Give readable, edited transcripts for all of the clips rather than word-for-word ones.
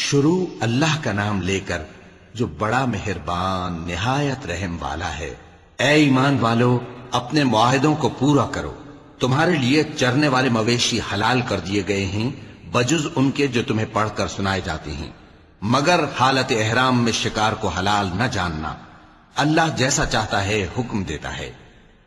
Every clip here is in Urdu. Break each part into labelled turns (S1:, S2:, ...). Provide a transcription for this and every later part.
S1: شروع اللہ کا نام لے کر جو بڑا مہربان نہایت رحم والا ہے۔ اے ایمان والو، اپنے معاہدوں کو پورا کرو۔ تمہارے لیے چرنے والے مویشی حلال کر دیے گئے ہیں بجز ان کے جو تمہیں پڑھ کر سنائے جاتے ہیں، مگر حالت احرام میں شکار کو حلال نہ جاننا۔ اللہ جیسا چاہتا ہے حکم دیتا ہے۔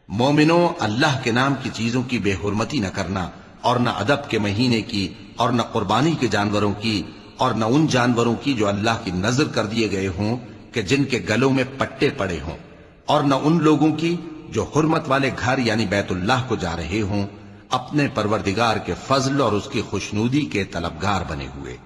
S1: مومنوں، اللہ کے نام کی چیزوں کی بے حرمتی نہ کرنا، اور نہ ادب کے مہینے کی، اور نہ قربانی کے جانوروں کی، اور نہ ان جانوروں کی جو اللہ کی نذر کر دیے گئے ہوں کہ جن کے گلوں میں پٹے پڑے ہوں، اور نہ ان لوگوں کی جو حرمت والے گھر یعنی بیت اللہ کو جا رہے ہوں اپنے پروردگار کے فضل اور اس کی خوشنودی کے طلبگار بنے ہوئے۔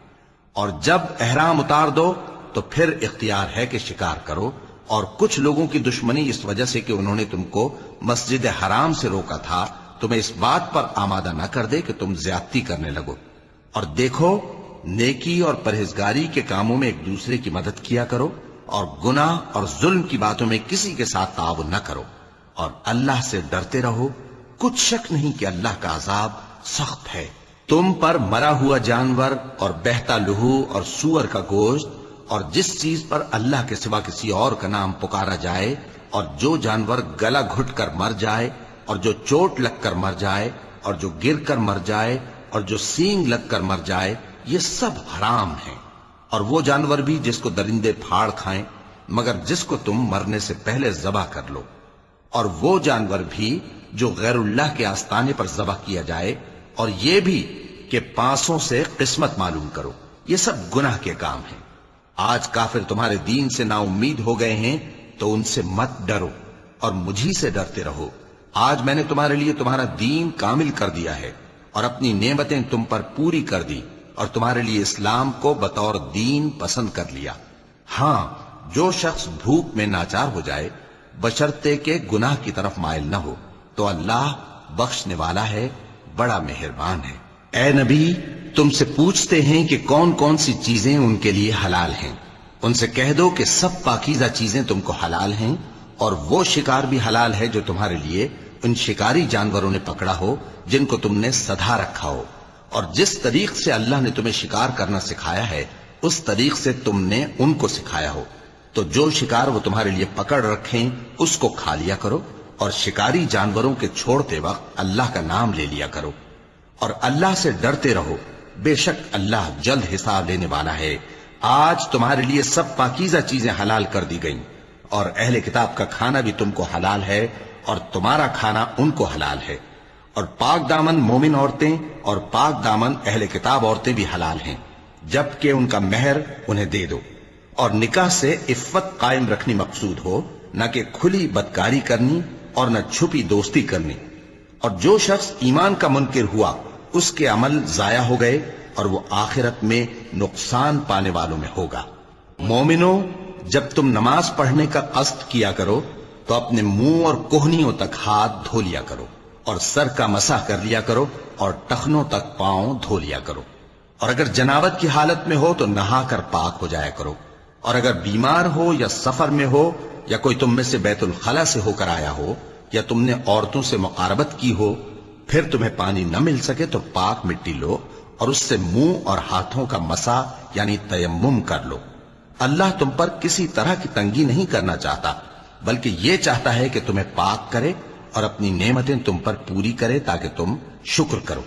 S1: اور جب احرام اتار دو تو پھر اختیار ہے کہ شکار کرو، اور کچھ لوگوں کی دشمنی اس وجہ سے کہ انہوں نے تم کو مسجد حرام سے روکا تھا تمہیں اس بات پر آمادہ نہ کر دے کہ تم زیادتی کرنے لگو۔ اور دیکھو، نیکی اور پرہیزگاری کے کاموں میں ایک دوسرے کی مدد کیا کرو، اور گناہ اور ظلم کی باتوں میں کسی کے ساتھ تعاون نہ کرو، اور اللہ سے ڈرتے رہو۔ کچھ شک نہیں کہ اللہ کا عذاب سخت ہے۔ تم پر مرا ہوا جانور اور بہتا لہو اور سور کا گوشت اور جس چیز پر اللہ کے سوا کسی اور کا نام پکارا جائے، اور جو جانور گلا گھٹ کر مر جائے، اور جو چوٹ لگ کر مر جائے، اور جو گر کر مر جائے، اور جو سینگ لگ کر مر جائے، یہ سب حرام ہیں۔ اور وہ جانور بھی جس کو درندے پھاڑ کھائیں، مگر جس کو تم مرنے سے پہلے ذبح کر لو، اور وہ جانور بھی جو غیر اللہ کے آستانے پر ذبح کیا جائے، اور یہ بھی کہ پانسوں سے قسمت معلوم کرو۔ یہ سب گناہ کے کام ہیں۔ آج کافر تمہارے دین سے نا امید ہو گئے ہیں تو ان سے مت ڈرو اور مجھی سے ڈرتے رہو۔ آج میں نے تمہارے لیے تمہارا دین کامل کر دیا ہے اور اپنی نعمتیں تم پر پوری کر دی، اور تمہارے لیے اسلام کو بطور دین پسند کر لیا۔ ہاں، جو شخص بھوک میں ناچار ہو جائے بشرطے کہ گناہ کی طرف مائل نہ ہو تو اللہ بخشنے والا ہے، بڑا مہربان ہے۔ اے نبی، تم سے پوچھتے ہیں کہ کون کون سی چیزیں ان کے لیے حلال ہیں۔ ان سے کہہ دو کہ سب پاکیزہ چیزیں تم کو حلال ہیں، اور وہ شکار بھی حلال ہے جو تمہارے لیے ان شکاری جانوروں نے پکڑا ہو جن کو تم نے سدھا رکھا ہو، اور جس طریق سے اللہ نے تمہیں شکار کرنا سکھایا ہے اس طریق سے تم نے ان کو سکھایا ہو۔ تو جو شکار وہ تمہارے لیے پکڑ رکھیں اس کو کھا لیا کرو، اور شکاری جانوروں کے چھوڑتے وقت اللہ کا نام لے لیا کرو، اور اللہ سے ڈرتے رہو، بے شک اللہ جلد حساب لینے والا ہے۔ آج تمہارے لیے سب پاکیزہ چیزیں حلال کر دی گئیں، اور اہل کتاب کا کھانا بھی تم کو حلال ہے اور تمہارا کھانا ان کو حلال ہے، اور پاک دامن مومن عورتیں اور پاک دامن اہل کتاب عورتیں بھی حلال ہیں، جبکہ ان کا مہر انہیں دے دو۔ اور نکاح سے عفت قائم رکھنی مقصود ہو، نہ کہ کھلی بدکاری کرنی اور نہ چھپی دوستی کرنی۔ اور جو شخص ایمان کا منکر ہوا اس کے عمل ضائع ہو گئے اور وہ آخرت میں نقصان پانے والوں میں ہوگا۔ مومنوں، جب تم نماز پڑھنے کا قصد کیا کرو تو اپنے منہ اور کوہنیوں تک ہاتھ دھو لیا کرو، اور سر کا مسح کر لیا کرو، اور ٹخنوں تک پاؤں دھو لیا کرو، اور اگر جنابت کی حالت میں ہو تو نہا کر پاک ہو جایا کرو، اور اگر بیمار ہو یا سفر میں ہو یا کوئی تم میں سے بیت الخلا سے ہو کر آیا ہو یا تم نے عورتوں سے مقاربت کی ہو، پھر تمہیں پانی نہ مل سکے تو پاک مٹی لو اور اس سے منہ اور ہاتھوں کا مسح یعنی تیمم کر لو۔ اللہ تم پر کسی طرح کی تنگی نہیں کرنا چاہتا، بلکہ یہ چاہتا ہے کہ تمہیں پاک کرے اور اپنی نعمتیں تم پر پوری کرے تاکہ تم شکر کرو۔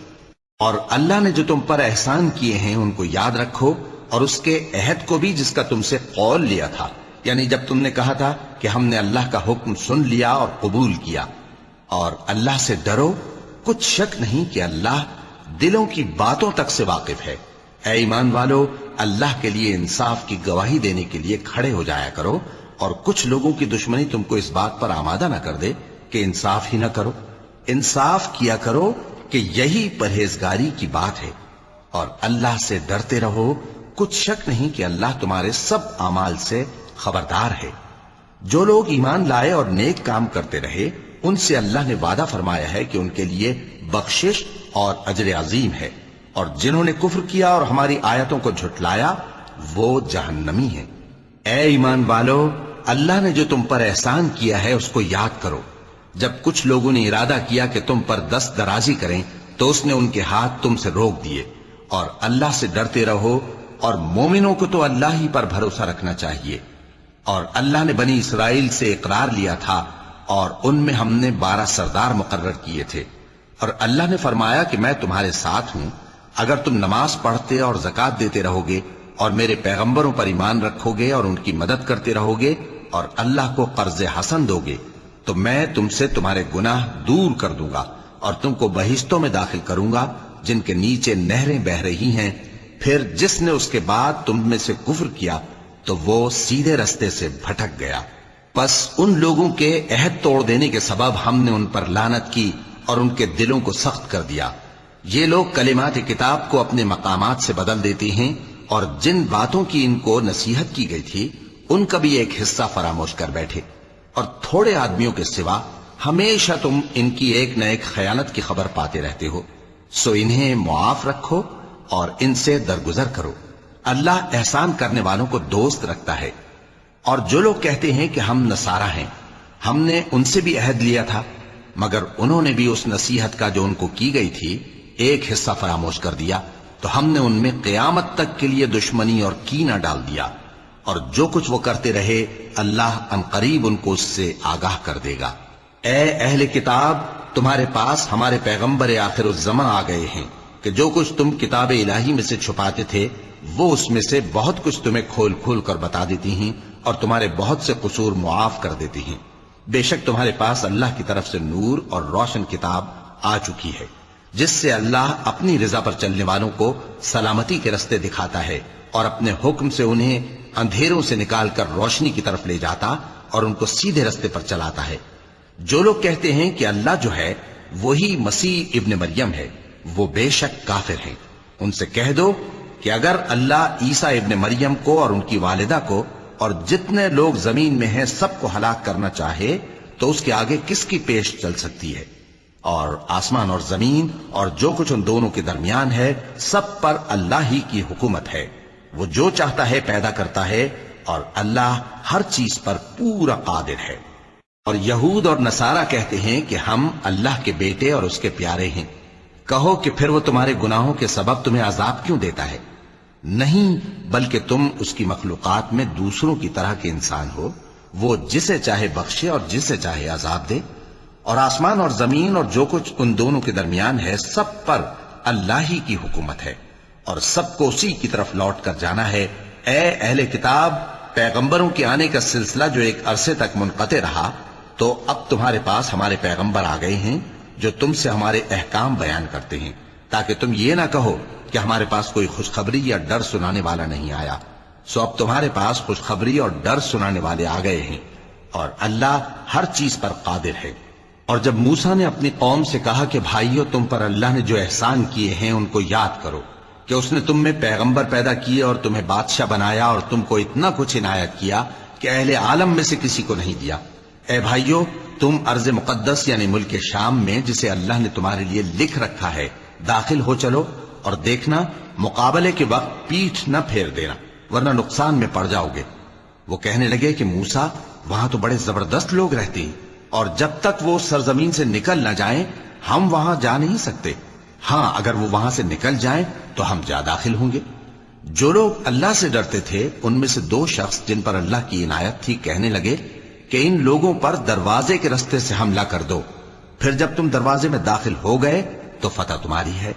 S1: اور اللہ نے جو تم پر احسان کیے ہیں ان کو یاد رکھو، اور اس کے عہد کو بھی جس کا تم سے قول لیا تھا، یعنی جب تم نے کہا تھا کہ ہم نے اللہ کا حکم سن لیا اور قبول کیا۔ اور اللہ سے ڈرو، کچھ شک نہیں کہ اللہ دلوں کی باتوں تک سے واقف ہے۔ اے ایمان والو، اللہ کے لیے انصاف کی گواہی دینے کے لیے کھڑے ہو جایا کرو، اور کچھ لوگوں کی دشمنی تم کو اس بات پر آمادہ نہ کر دے کہ انصاف ہی نہ کرو۔ انصاف کیا کرو کہ یہی پرہیزگاری کی بات ہے، اور اللہ سے ڈرتے رہو، کچھ شک نہیں کہ اللہ تمہارے سب اعمال سے خبردار ہے۔ جو لوگ ایمان لائے اور نیک کام کرتے رہے ان سے اللہ نے وعدہ فرمایا ہے کہ ان کے لیے بخشش اور اجر عظیم ہے، اور جنہوں نے کفر کیا اور ہماری آیتوں کو جھٹلایا وہ جہنمی ہیں۔ اے ایمان والو، اللہ نے جو تم پر احسان کیا ہے اس کو یاد کرو۔ جب کچھ لوگوں نے ارادہ کیا کہ تم پر دست درازی کریں تو اس نے ان کے ہاتھ تم سے روک دیے، اور اللہ سے ڈرتے رہو، اور مومنوں کو تو اللہ ہی پر بھروسہ رکھنا چاہیے۔ اور اللہ نے بنی اسرائیل سے اقرار لیا تھا اور ان میں ہم نے 12 سردار مقرر کیے تھے، اور اللہ نے فرمایا کہ میں تمہارے ساتھ ہوں، اگر تم نماز پڑھتے اور زکوٰۃ دیتے رہو گے اور میرے پیغمبروں پر ایمان رکھو گے اور ان کی مدد کرتے رہو گے اور اللہ کو قرض حسن دو گے تو میں تم سے تمہارے گناہ دور کر دوں گا اور تم کو بہشتوں میں داخل کروں گا جن کے نیچے نہریں بہ رہی ہیں۔ پھر جس نے اس کے بعد تم میں سے کفر کیا تو وہ سیدھے رستے سے بھٹک گیا۔ پس ان لوگوں کے عہد توڑ دینے کے سبب ہم نے ان پر لعنت کی اور ان کے دلوں کو سخت کر دیا۔ یہ لوگ کلمات کتاب کو اپنے مقامات سے بدل دیتے ہیں اور جن باتوں کی ان کو نصیحت کی گئی تھی ان کا بھی ایک حصہ فراموش کر بیٹھے، اور تھوڑے آدمیوں کے سوا ہمیشہ تم ان کی ایک نہ ایک خیانت کی خبر پاتے رہتے ہو، سو انہیں معاف رکھو اور ان سے درگزر کرو۔ اللہ احسان کرنے والوں کو دوست رکھتا ہے۔ اور جو لوگ کہتے ہیں کہ ہم نصارہ ہیں، ہم نے ان سے بھی عہد لیا تھا، مگر انہوں نے بھی اس نصیحت کا جو ان کو کی گئی تھی ایک حصہ فراموش کر دیا، تو ہم نے ان میں قیامت تک کے لیے دشمنی اور کینہ ڈال دیا، اور جو کچھ وہ کرتے رہے اللہ عنقریب ان کو اس سے آگاہ کر دے گا۔ اے اہل کتاب، تمہارے پاس ہمارے پیغمبر آخر الزماں آ گئے ہیں کہ جو کچھ تم کتاب الہی میں سے چھپاتے تھے وہ اس میں سے بہت کچھ تمہیں کھول کھول کر بتا دیتی ہیں اور تمہارے بہت سے قصور معاف کر دیتی ہیں۔ بے شک تمہارے پاس اللہ کی طرف سے نور اور روشن کتاب آ چکی ہے، جس سے اللہ اپنی رضا پر چلنے والوں کو سلامتی کے رستے دکھاتا ہے اور اپنے حکم سے انہیں اندھیروں سے نکال کر روشنی کی طرف لے جاتا اور ان کو سیدھے رستے پر چلاتا ہے۔ جو لوگ کہتے ہیں کہ اللہ جو ہے وہی مسیح ابن مریم ہے، وہ بے شک کافر ہیں۔ ان سے کہہ دو کہ اگر اللہ عیسیٰ ابن مریم کو اور ان کی والدہ کو اور جتنے لوگ زمین میں ہیں سب کو ہلاک کرنا چاہے تو اس کے آگے کس کی پیش چل سکتی ہے؟ اور آسمان اور زمین اور جو کچھ ان دونوں کے درمیان ہے سب پر اللہ ہی کی حکومت ہے، وہ جو چاہتا ہے پیدا کرتا ہے اور اللہ ہر چیز پر پورا قادر ہے۔ اور یہود اور نصارہ کہتے ہیں کہ ہم اللہ کے بیٹے اور اس کے پیارے ہیں۔ کہو کہ پھر وہ تمہارے گناہوں کے سبب تمہیں عذاب کیوں دیتا ہے؟ نہیں، بلکہ تم اس کی مخلوقات میں دوسروں کی طرح کے انسان ہو، وہ جسے چاہے بخشے اور جسے چاہے عذاب دے۔ اور آسمان اور زمین اور جو کچھ ان دونوں کے درمیان ہے سب پر اللہ ہی کی حکومت ہے اور سب کو اسی کی طرف لوٹ کر جانا ہے۔ اے اہل کتاب، پیغمبروں کے آنے کا سلسلہ جو ایک عرصے تک منقطع رہا، تو اب تمہارے پاس ہمارے پیغمبر آ گئے ہیں جو تم سے ہمارے احکام بیان کرتے ہیں، تاکہ تم یہ نہ کہو کہ ہمارے پاس کوئی خوشخبری یا ڈر سنانے والا نہیں آیا۔ سو اب تمہارے پاس خوشخبری اور ڈر سنانے والے آ گئے ہیں، اور اللہ ہر چیز پر قادر ہے۔ اور جب موسیٰ نے اپنی قوم سے کہا کہ بھائیو، تم پر اللہ نے جو احسان کیے ہیں ان کو یاد کرو، کہ اس نے تم میں پیغمبر پیدا کیے اور تمہیں بادشاہ بنایا اور تم کو اتنا کچھ عنایت کیا کہ اہل عالم میں سے کسی کو نہیں دیا۔ اے بھائیو، تم ارض مقدس یعنی ملک شام میں جسے اللہ نے تمہارے لیے لکھ رکھا ہے داخل ہو چلو، اور دیکھنا مقابلے کے وقت پیٹھ نہ پھیر دینا ورنہ نقصان میں پڑ جاؤ گے۔ وہ کہنے لگے کہ موسیٰ، وہاں تو بڑے زبردست لوگ رہتے ہیں، اور جب تک وہ سرزمین سے نکل نہ جائیں ہم وہاں جا نہیں سکتے۔ ہاں، اگر وہ وہاں سے نکل جائیں تو ہم جا داخل ہوں گے۔ جو لوگ اللہ سے ڈرتے تھے ان میں سے 2 شخص جن پر اللہ کی عنایت تھی کہنے لگے کہ ان لوگوں پر دروازے کے رستے سے حملہ کر دو، پھر جب تم دروازے میں داخل ہو گئے تو فتح تمہاری ہے،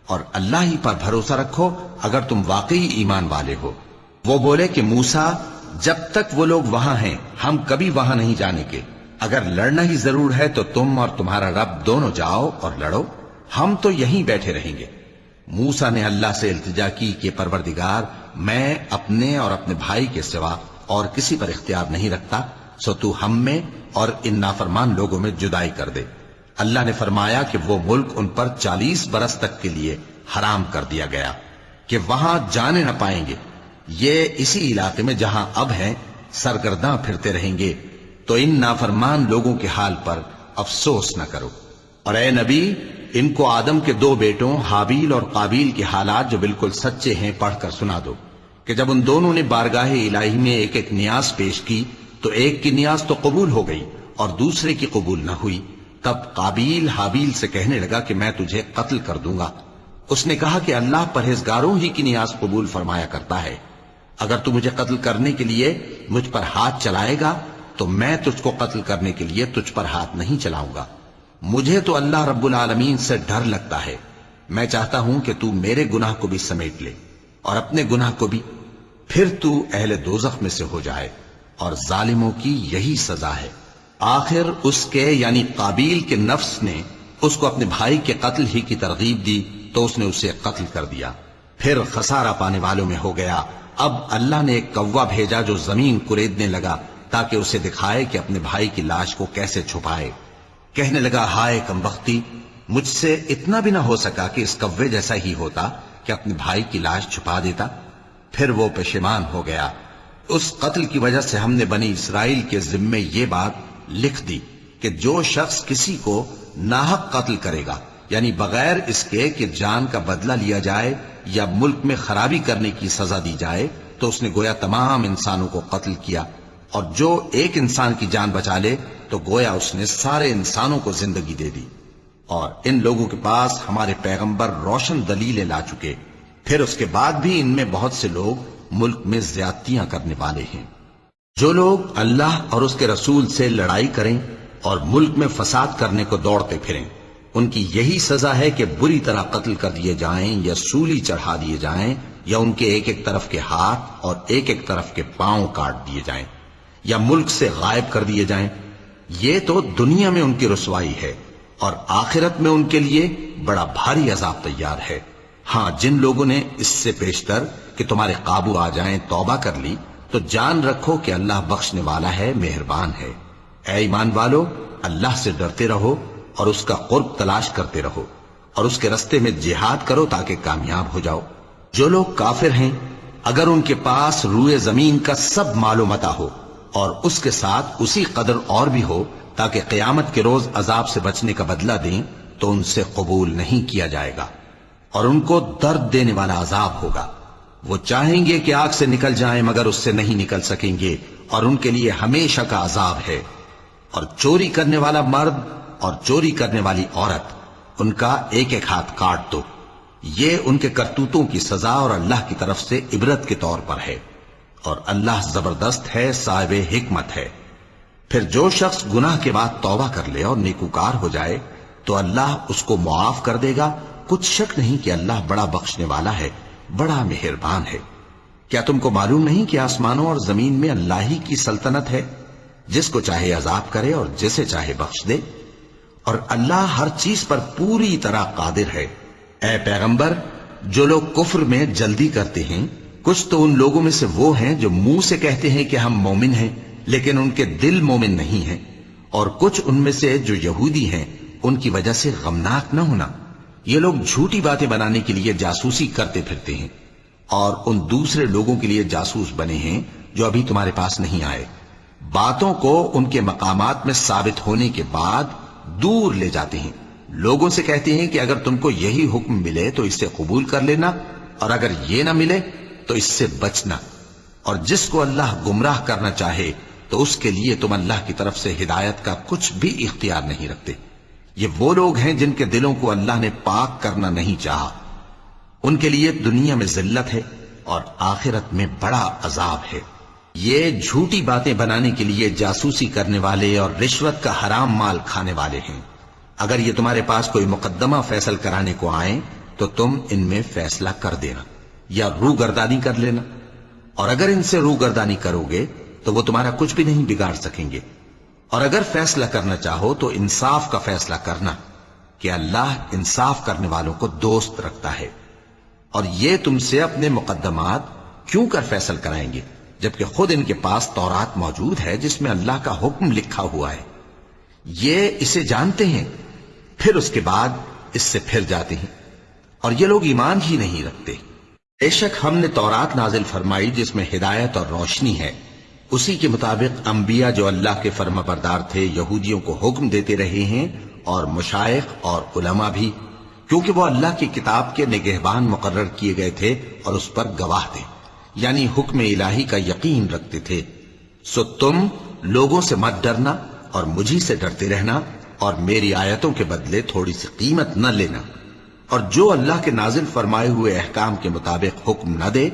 S1: اور اللہ ہی پر بھروسہ رکھو اگر تم واقعی ایمان والے ہو۔ وہ بولے کہ موسیٰ، جب تک وہ لوگ وہاں ہیں ہم کبھی وہاں نہیں جانے کے، اگر لڑنا ہی ضرور ہے تو تم اور تمہارا رب دونوں جاؤ اور لڑو، ہم تو یہیں بیٹھے رہیں گے۔ موسیٰ نے اللہ سے التجا کی کہ پروردگار، میں اپنے اور اپنے بھائی کے سوا اور کسی پر اختیار نہیں رکھتا، سو تو ہم میں اور ان نافرمان لوگوں میں جدائی کر دے۔ اللہ نے فرمایا کہ وہ ملک ان پر 40 برس تک کے لیے حرام کر دیا گیا کہ وہاں جانے نہ پائیں گے۔ یہ اسی علاقے میں جہاں اب ہیں سرگرداں پھرتے رہیں گے، تو ان نافرمان لوگوں کے حال پر افسوس نہ کرو۔ اور اے نبی، ان کو آدم کے 2 بیٹوں حابیل اور قابیل کے حالات جو بالکل سچے ہیں پڑھ کر سنا دو کہ جب ان دونوں نے بارگاہ الہی میں ایک ایک نیاز پیش کی تو ایک کی نیاز تو قبول ہو گئی اور دوسرے کی قبول نہ ہوئی۔ تب قابیل حابیل سے کہنے لگا کہ میں تجھے قتل کر دوں گا۔ اس نے کہا کہ اللہ پرہیزگاروں ہی کی نیاز قبول فرمایا کرتا ہے۔ اگر تو مجھے قتل کرنے کے لیے مجھ پر ہاتھ چلائے گا تو میں تجھ کو قتل کرنے کے لیے تجھ پر ہاتھ نہیں چلاؤں گا۔ مجھے تو اللہ رب العالمین سے ڈر لگتا ہے۔ میں چاہتا ہوں کہ تو میرے گناہ کو بھی سمیٹ لے اور اپنے گناہ کو بھی، پھر تو اہل دوزخ میں سے ہو جائے، اور ظالموں کی یہی سزا ہے۔ آخر اس کے یعنی قابیل کے نفس نے اس کو اپنے بھائی کے قتل ہی کی ترغیب دی تو اس نے اسے قتل کر دیا، پھر خسارہ پانے والوں میں ہو گیا۔ اب اللہ نے ایک کوا بھیجا جو زمین کریدنے لگا تاکہ اسے دکھائے کہ اپنے بھائی کی لاش کو کیسے چھپائے۔ کہنے لگا، ہائے کمبختی، مجھ سے اتنا بھی نہ ہو سکا کہ اس کوے جیسا ہی ہوتا کہ اپنے بھائی کی لاش چھپا دیتا۔ پھر وہ پشیمان ہو گیا۔ اس قتل کی وجہ سے ہم نے بنی اسرائیل کے ذمے یہ بات لکھ دی کہ جو شخص کسی کو ناحق قتل کرے گا، یعنی بغیر اس کے کہ جان کا بدلہ لیا جائے یا ملک میں خرابی کرنے کی سزا دی جائے، تو اس نے گویا تمام انسانوں کو قتل کیا، اور جو ایک انسان کی جان بچا لے تو گویا اس نے سارے انسانوں کو زندگی دے دی۔ اور ان لوگوں کے پاس ہمارے پیغمبر روشن دلیلیں لا چکے، پھر اس کے بعد بھی ان میں بہت سے لوگ ملک میں زیادتیاں کرنے والے ہیں۔ جو لوگ اللہ اور اس کے رسول سے لڑائی کریں اور ملک میں فساد کرنے کو دوڑتے پھریں، ان کی یہی سزا ہے کہ بری طرح قتل کر دیے جائیں یا سولی چڑھا دیے جائیں، یا ان کے ایک ایک طرف کے ہاتھ اور ایک ایک طرف کے پاؤں کاٹ دیے جائیں، یا ملک سے غائب کر دیے جائیں۔ یہ تو دنیا میں ان کی رسوائی ہے، اور آخرت میں ان کے لیے بڑا بھاری عذاب تیار ہے۔ ہاں، جن لوگوں نے اس سے پیشتر کہ تمہارے قابو آ جائیں توبہ کر لی تو جان رکھو کہ اللہ بخشنے والا ہے، مہربان ہے۔ اے ایمان والو، اللہ سے ڈرتے رہو اور اس کا قرب تلاش کرتے رہو، اور اس کے رستے میں جہاد کرو تاکہ کامیاب ہو جاؤ۔ جو لوگ کافر ہیں، اگر ان کے پاس روئے زمین کا سب مال و متاع ہو اور اس کے ساتھ اسی قدر اور بھی ہو تاکہ قیامت کے روز عذاب سے بچنے کا بدلہ دیں، تو ان سے قبول نہیں کیا جائے گا، اور ان کو درد دینے والا عذاب ہوگا۔ وہ چاہیں گے کہ آگ سے نکل جائیں مگر اس سے نہیں نکل سکیں گے، اور ان کے لیے ہمیشہ کا عذاب ہے۔ اور چوری کرنے والا مرد اور چوری کرنے والی عورت، ان کا ایک ایک ہاتھ کاٹ دو۔ یہ ان کے کرتوتوں کی سزا اور اللہ کی طرف سے عبرت کے طور پر ہے، اور اللہ زبردست ہے، صاحب حکمت ہے۔ پھر جو شخص گناہ کے بعد توبہ کر لے اور نیکوکار ہو جائے تو اللہ اس کو معاف کر دے گا۔ کچھ شک نہیں کہ اللہ بڑا بخشنے والا ہے، بڑا مہربان ہے۔ کیا تم کو معلوم نہیں کہ آسمانوں اور زمین میں اللہ ہی کی سلطنت ہے، جس کو چاہے عذاب کرے اور جسے چاہے بخش دے، اور اللہ ہر چیز پر پوری طرح قادر ہے۔ اے پیغمبر، جو لوگ کفر میں جلدی کرتے ہیں، کچھ تو ان لوگوں میں سے وہ ہیں جو منہ سے کہتے ہیں کہ ہم مومن ہیں لیکن ان کے دل مومن نہیں ہیں، اور کچھ ان میں سے جو یہودی ہیں، ان کی وجہ سے غمناک نہ ہونا۔ یہ لوگ جھوٹی باتیں بنانے کے لیے جاسوسی کرتے پھرتے ہیں، اور ان دوسرے لوگوں کے لیے جاسوس بنے ہیں جو ابھی تمہارے پاس نہیں آئے۔ باتوں کو ان کے مقامات میں ثابت ہونے کے بعد دور لے جاتے ہیں، لوگوں سے کہتے ہیں کہ اگر تم کو یہی حکم ملے تو اسے قبول کر لینا، اور اگر یہ نہ ملے تو اس سے بچنا، اور جس کو اللہ گمراہ کرنا چاہے تو اس کے لیے تم اللہ کی طرف سے ہدایت کا کچھ بھی اختیار نہیں رکھتے۔ یہ وہ لوگ ہیں جن کے دلوں کو اللہ نے پاک کرنا نہیں چاہا، ان کے لیے دنیا میں ذلت ہے اور آخرت میں بڑا عذاب ہے۔ یہ جھوٹی باتیں بنانے کے لیے جاسوسی کرنے والے اور رشوت کا حرام مال کھانے والے ہیں۔ اگر یہ تمہارے پاس کوئی مقدمہ فیصل کرانے کو آئیں تو تم ان میں فیصلہ کر دینا یا روگردانی کر لینا، اور اگر ان سے روگردانی کرو گے تو وہ تمہارا کچھ بھی نہیں بگاڑ سکیں گے۔ اور اگر فیصلہ کرنا چاہو تو انصاف کا فیصلہ کرنا، کہ اللہ انصاف کرنے والوں کو دوست رکھتا ہے۔ اور یہ تم سے اپنے مقدمات کیوں کر فیصل کرائیں گے جبکہ خود ان کے پاس تورات موجود ہے جس میں اللہ کا حکم لکھا ہوا ہے۔ یہ اسے جانتے ہیں، پھر اس کے بعد اس سے پھر جاتے ہیں، اور یہ لوگ ایمان ہی نہیں رکھتے۔ بے شک ہم نے تورات نازل فرمائی جس میں ہدایت اور روشنی ہے، اسی کے مطابق انبیاء جو اللہ کے فرما بردار تھے یہودیوں کو حکم دیتے رہے ہیں، اور مشائخ اور علماء بھی، کیونکہ وہ اللہ کی کتاب کے نگہبان مقرر کیے گئے تھے اور اس پر گواہ تھے، یعنی حکم الہی کا یقین رکھتے تھے۔ سو تم لوگوں سے مت ڈرنا اور مجھی سے ڈرتے رہنا، اور میری آیتوں کے بدلے تھوڑی سی قیمت نہ لینا۔ اور جو اللہ کے نازل فرمائے ہوئے احکام کے مطابق حکم نہ دے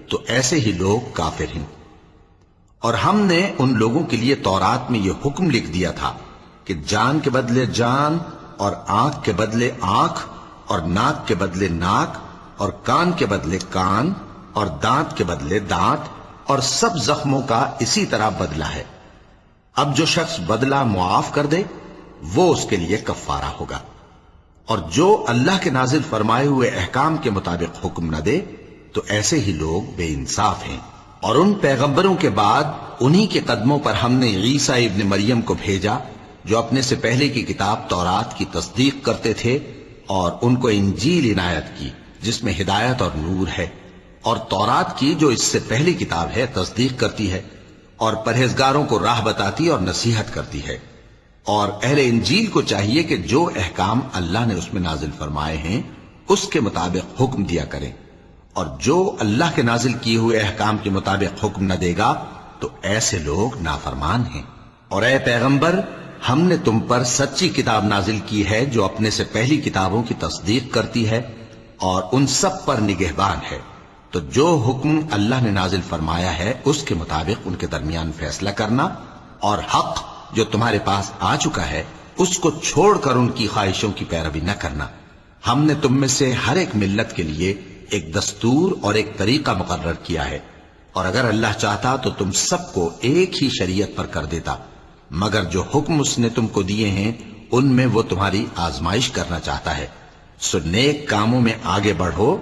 S1: تو ایسے ہی لوگ کافر ہیں۔ اور ہم نے ان لوگوں کے لیے تورات میں یہ حکم لکھ دیا تھا کہ جان کے بدلے جان، اور آنکھ کے بدلے آنکھ، اور ناک کے بدلے ناک، اور کان کے بدلے کان، اور دانت کے بدلے دانت، اور سب زخموں کا اسی طرح بدلہ ہے۔ اب جو شخص بدلہ معاف کر دے وہ اس کے لیے کفارہ ہوگا، اور جو اللہ کے نازل فرمائے ہوئے احکام کے مطابق حکم نہ دے تو ایسے ہی لوگ بے انصاف ہیں۔ اور ان پیغمبروں کے بعد انہی کے قدموں پر ہم نے عیسیٰ ابن مریم کو بھیجا جو اپنے سے پہلے کی کتاب تورات کی تصدیق کرتے تھے، اور ان کو انجیل عنایت کی جس میں ہدایت اور نور ہے، اور تورات کی جو اس سے پہلی کتاب ہے تصدیق کرتی ہے، اور پرہیزگاروں کو راہ بتاتی اور نصیحت کرتی ہے۔ اور اہل انجیل کو چاہیے کہ جو احکام اللہ نے اس میں نازل فرمائے ہیں اس کے مطابق حکم دیا کریں، اور جو اللہ کے نازل کیے ہوئے احکام کے مطابق حکم نہ دے گا تو ایسے لوگ نافرمان ہیں۔ اور اے پیغمبر، ہم نے تم پر سچی کتاب نازل کی ہے جو اپنے سے پہلی کتابوں کی تصدیق کرتی ہے اور ان سب پر نگہبان ہے، تو جو حکم اللہ نے نازل فرمایا ہے اس کے مطابق ان کے درمیان فیصلہ کرنا، اور حق جو تمہارے پاس آ چکا ہے اس کو چھوڑ کر ان کی خواہشوں کی پیروی نہ کرنا۔ ہم نے تم میں سے ہر ایک ملت کے لیے ایک دستور اور ایک طریقہ مقرر کیا ہے، اور اگر اللہ چاہتا تو تم سب کو ایک ہی شریعت پر کر دیتا، مگر جو حکم اس نے تم کو دیے ہیں ان میں وہ تمہاری آزمائش کرنا چاہتا ہے۔ سو نیک کاموں میں آگے بڑھو،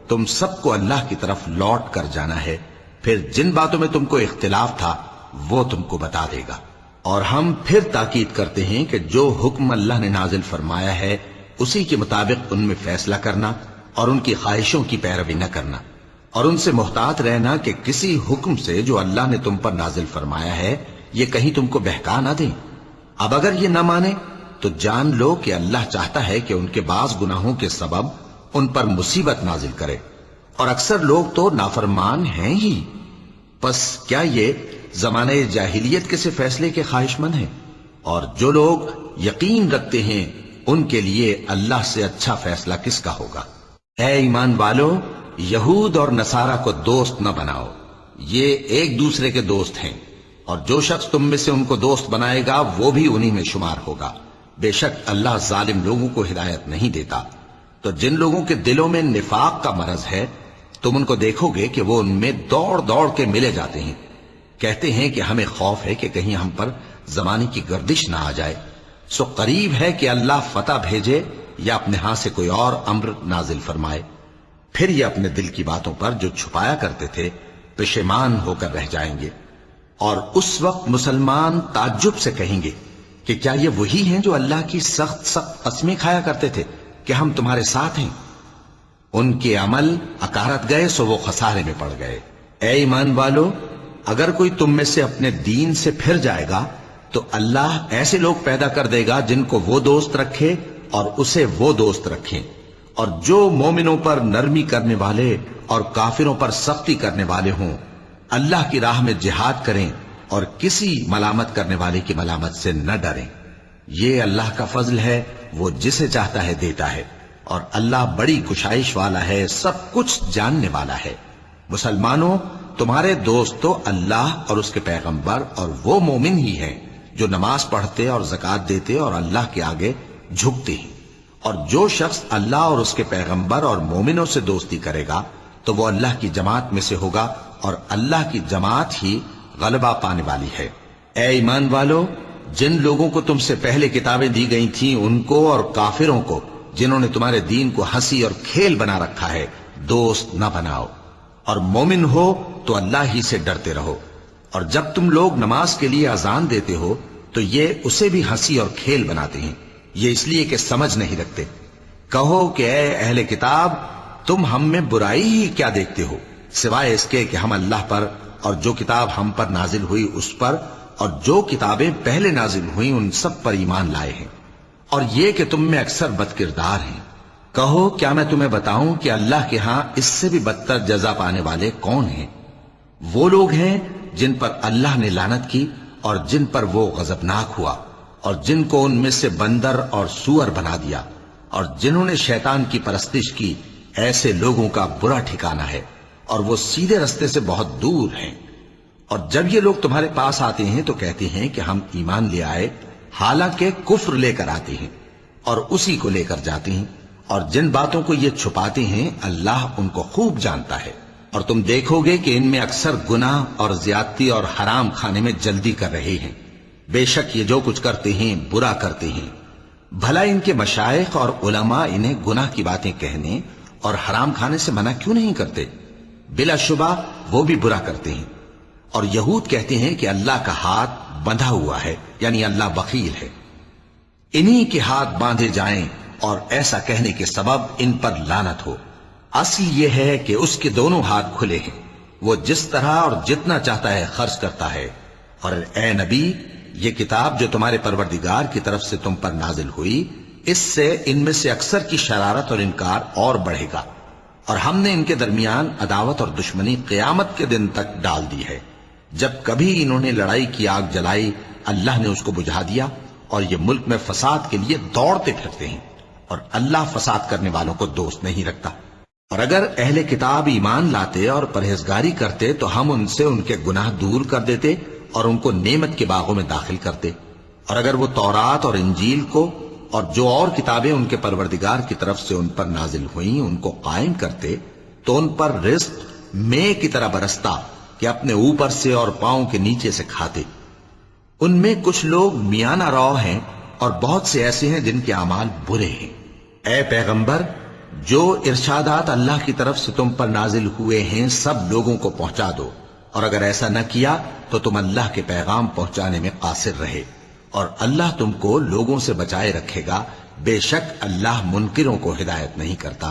S1: تم سب کو اللہ کی طرف لوٹ کر جانا ہے، پھر جن باتوں میں تم کو اختلاف تھا وہ تم کو بتا دے گا۔ اور ہم پھر تاکید کرتے ہیں کہ جو حکم اللہ نے نازل فرمایا ہے اسی کے مطابق ان میں فیصلہ کرنا، اور ان کی خواہشوں کی پیروی نہ کرنا، اور ان سے محتاط رہنا کہ کسی حکم سے جو اللہ نے تم پر نازل فرمایا ہے یہ کہیں تم کو بہکا نہ دیں۔ اب اگر یہ نہ مانے تو جان لو کہ اللہ چاہتا ہے کہ ان کے بعض گناہوں کے سبب ان پر مصیبت نازل کرے، اور اکثر لوگ تو نافرمان ہیں ہی۔ پس کیا یہ زمانہ جاہلیت کے سے فیصلے کے خواہش مند ہیں؟ اور جو لوگ یقین رکھتے ہیں ان کے لیے اللہ سے اچھا فیصلہ کس کا ہوگا۔ اے ایمان والو، یہود اور نصارہ کو دوست نہ بناؤ، یہ ایک دوسرے کے دوست ہیں، اور جو شخص تم میں سے ان کو دوست بنائے گا وہ بھی انہی میں شمار ہوگا۔ بے شک اللہ ظالم لوگوں کو ہدایت نہیں دیتا۔ تو جن لوگوں کے دلوں میں نفاق کا مرض ہے تم ان کو دیکھو گے کہ وہ ان میں دوڑ دوڑ کے ملے جاتے ہیں، کہتے ہیں کہ ہمیں خوف ہے کہ کہیں ہم پر زمانے کی گردش نہ آ جائے۔ سو قریب ہے کہ اللہ فتح بھیجے یا اپنے ہاں سے کوئی اور امر نازل فرمائے، پھر یہ اپنے دل کی باتوں پر جو چھپایا کرتے تھے پشیمان ہو کر رہ جائیں گے۔ اور اس وقت مسلمان تعجب سے کہیں گے کہ کیا یہ وہی ہیں جو اللہ کی سخت سخت قسمیں کھایا کرتے تھے کہ ہم تمہارے ساتھ ہیں؟ ان کے عمل اکارت گئے سو وہ خسارے میں پڑ گئے۔ اے ایمان والو، اگر کوئی تم میں سے اپنے دین سے پھر جائے گا تو اللہ ایسے لوگ پیدا کر دے گا جن کو وہ دوست رکھے اور اسے وہ دوست رکھیں، اور جو مومنوں پر نرمی کرنے والے اور کافروں پر سختی کرنے والے ہوں، اللہ کی راہ میں جہاد کریں اور کسی ملامت کرنے والے کی ملامت سے نہ ڈریں۔ یہ اللہ کا فضل ہے، وہ جسے چاہتا ہے دیتا ہے، اور اللہ بڑی کشائش والا ہے، سب کچھ جاننے والا ہے۔ مسلمانوں، تمہارے دوست تو اللہ اور اس کے پیغمبر اور وہ مومن ہی ہیں جو نماز پڑھتے اور زکوٰۃ دیتے اور اللہ کے آگے جھکتے ہیں۔ اور جو شخص اللہ اور اس کے پیغمبر اور مومنوں سے دوستی کرے گا تو وہ اللہ کی جماعت میں سے ہوگا، اور اللہ کی جماعت ہی غلبہ پانے والی ہے۔ اے ایمان والو، جن لوگوں کو تم سے پہلے کتابیں دی گئی تھیں ان کو اور کافروں کو جنہوں نے تمہارے دین کو ہنسی اور کھیل بنا رکھا ہے دوست نہ بناؤ، اور مومن ہو تو اللہ ہی سے ڈرتے رہو۔ اور جب تم لوگ نماز کے لیے اذان دیتے ہو تو یہ اسے بھی ہنسی اور کھیل بناتے ہیں، یہ اس لیے کہ سمجھ نہیں رکھتے۔ کہو کہ اے اہل کتاب، تم ہم میں برائی ہی کیا دیکھتے ہو، سوائے اس کے کہ ہم اللہ پر اور جو کتاب ہم پر نازل ہوئی اس پر اور جو کتابیں پہلے نازل ہوئیں ان سب پر ایمان لائے ہیں، اور یہ کہ تم میں اکثر بد کردار ہیں۔ کہو کیا میں تمہیں بتاؤں کہ اللہ کے ہاں اس سے بھی بدتر جزا پانے والے کون ہیں؟ وہ لوگ ہیں جن پر اللہ نے لعنت کی اور جن پر وہ غضبناک ہوا، اور جن کو ان میں سے بندر اور سور بنا دیا، اور جنہوں نے شیطان کی پرستش کی ایسے لوگوں کا برا ٹھکانہ ہے اور وہ سیدھے رستے سے بہت دور ہیں۔ اور جب یہ لوگ تمہارے پاس آتے ہیں تو کہتے ہیں کہ ہم ایمان لے آئے، حالانکہ کفر لے کر آتے ہیں اور اسی کو لے کر جاتے ہیں، اور جن باتوں کو یہ چھپاتے ہیں اللہ ان کو خوب جانتا ہے۔ اور تم دیکھو گے کہ ان میں اکثر گناہ اور زیادتی اور حرام کھانے میں جلدی کر رہے ہیں۔ بے شک یہ جو کچھ کرتے ہیں برا کرتے ہیں۔ بھلا ان کے مشائخ اور علماء انہیں گناہ کی باتیں کہنے اور حرام کھانے سے منع کیوں نہیں کرتے؟ بلا شبہ وہ بھی برا کرتے ہیں۔ اور یہود کہتے ہیں کہ اللہ کا ہاتھ بندھا ہوا ہے، یعنی اللہ بخیل ہے۔ انہی کے ہاتھ باندھے جائیں اور ایسا کہنے کے سبب ان پر لعنت ہو۔ اصل یہ ہے کہ اس کے دونوں ہاتھ کھلے ہیں، وہ جس طرح اور جتنا چاہتا ہے خرچ کرتا ہے۔ اور اے نبی، یہ کتاب جو تمہارے پروردگار کی طرف سے تم پر نازل ہوئی، اس سے ان میں سے اکثر کی شرارت اور انکار اور بڑھے گا، اور ہم نے ان کے درمیان عداوت اور دشمنی قیامت کے دن تک ڈال دی ہے۔ جب کبھی انہوں نے لڑائی کی آگ جلائی، اللہ نے اس کو بجھا دیا، اور یہ ملک میں فساد کے لیے دوڑتے پھرتے ہیں، اور اللہ فساد کرنے والوں کو دوست نہیں رکھتا۔ اور اگر اہل کتاب ایمان لاتے اور پرہیزگاری کرتے تو ہم ان سے ان کے گناہ دور کر دیتے اور ان کو نعمت کے باغوں میں داخل کرتے۔ اور اگر وہ تورات اور انجیل کو اور جو اور کتابیں ان کے پروردگار کی طرف سے ان پر نازل ہوئیں ان کو قائم کرتے تو ان پر رزق مے کی طرح برستا کہ اپنے اوپر سے اور پاؤں کے نیچے سے کھاتے۔ ان میں کچھ لوگ میانہ رو ہیں اور بہت سے ایسے ہیں جن کے اعمال برے ہیں۔ اے پیغمبر، جو ارشادات اللہ کی طرف سے تم پر نازل ہوئے ہیں سب لوگوں کو پہنچا دو، اور اگر ایسا نہ کیا تو تم اللہ کے پیغام پہنچانے میں قاصر رہے، اور اللہ تم کو لوگوں سے بچائے رکھے گا، بے شک اللہ منکروں کو ہدایت نہیں کرتا۔